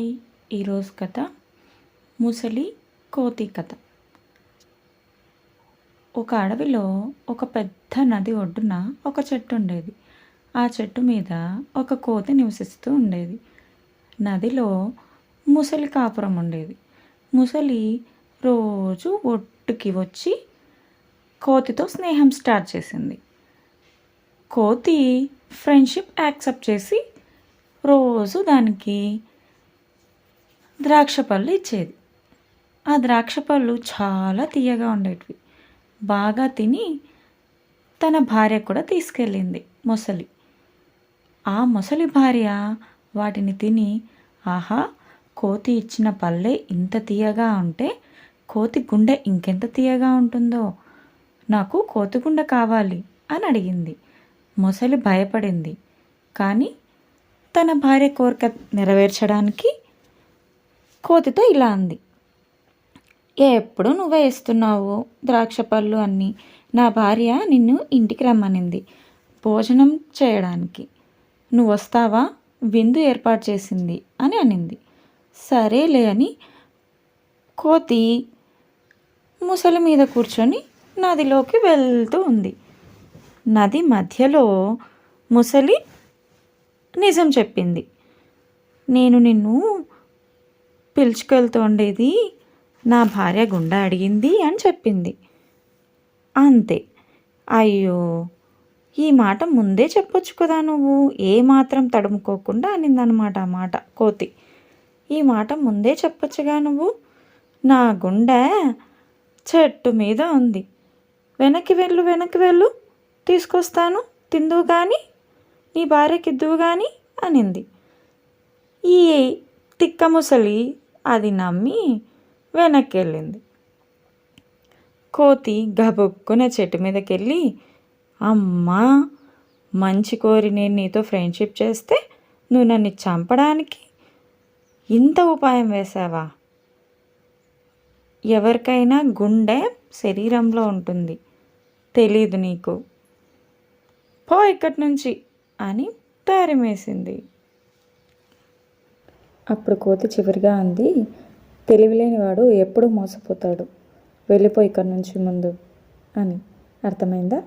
Hi! ఈరోజు కథ ముసలి కోతి కథ. ఒక అడవిలో ఒక పెద్ద నది ఒడ్డున ఒక చెట్టు ఉండేది. ఆ చెట్టు మీద ఒక కోతి నివసిస్తూ ఉండేది. నదిలో ముసలి కాపురం ఉండేది. ముసలి రోజు ఒడ్డుకి వచ్చి కోతితో స్నేహం స్టార్ట్ చేసింది. కోతి ఫ్రెండ్షిప్ యాక్సెప్ట్ చేసి రోజు దానికి ద్రాక్ష పళ్ళు ఇచ్చేది. ఆ ద్రాక్ష పళ్ళు చాలా తియ్యగా ఉండేటివి. బాగా తిని తన భార్య కూడా తీసుకెళ్ళింది మొసలి. ఆ మొసలి భార్య వాటిని తిని, ఆహా, కోతి ఇచ్చిన పళ్ళే ఇంత తియ్యగా ఉంటే కోతి గుండె ఇంకెంత తియ్యగా ఉంటుందో, నాకు కోతి గుండె కావాలి అని అడిగింది. మొసలి భయపడింది. కానీ తన భార్య కోరిక నెరవేర్చడానికి కోతితో ఇలా అంది, ఎప్పుడు నువ్వే ఇస్తున్నావు ద్రాక్ష పళ్ళు అన్నీ. నా భార్య నిన్ను ఇంటికి రమ్మనింది భోజనం చేయడానికి, నువ్వు వస్తావా, విందు ఏర్పాటు చేసింది అని అనింది. సరేలే అని కోతి ముసలి మీద కూర్చొని నదిలోకి వెళ్తూ ఉంది. నది మధ్యలో ముసలి నిజం చెప్పింది. నేను నిన్ను పిలుచుకెళ్తుండేది నా భార్య గుండె అడిగింది అని చెప్పింది. అంతే. అయ్యో, ఈ మాట ముందే చెప్పొచ్చు కదా నువ్వు, ఏమాత్రం తడుముకోకుండా అనిందనమాట ఆ మాట కోతి. ఈ మాట ముందే చెప్పొచ్చుగా నువ్వు, నా గుండె చెట్టు మీద ఉంది, వెనక్కి వెళ్ళు, తీసుకొస్తాను, తిందువు కానీ, నీ భార్యకిద్దువు కానీ అనింది. ఈ తిక్క ముసలి అది నమ్మి వెనక్కి వెళ్ళింది. కోతి గబుక్కున చెట్టు మీదకి వెళ్ళి, అమ్మా, మంచి కోరి నేను నీతో ఫ్రెండ్షిప్ చేస్తే నువ్వు నన్ను చంపడానికి ఇంత ఉపాయం వేశావా? ఎవరికైనా గుండె శరీరంలో ఉంటుంది, తెలీదు నీకు, పో ఇక్కడి నుంచి అని తరిమేసింది. అప్పుడు కోతి చివరిగా అంది, తెలివిలేనివాడు ఎప్పుడూ మోసపోతాడు, వెళ్ళిపో ఇక్కడి నుంచి ముందు అని. అర్థమైందా?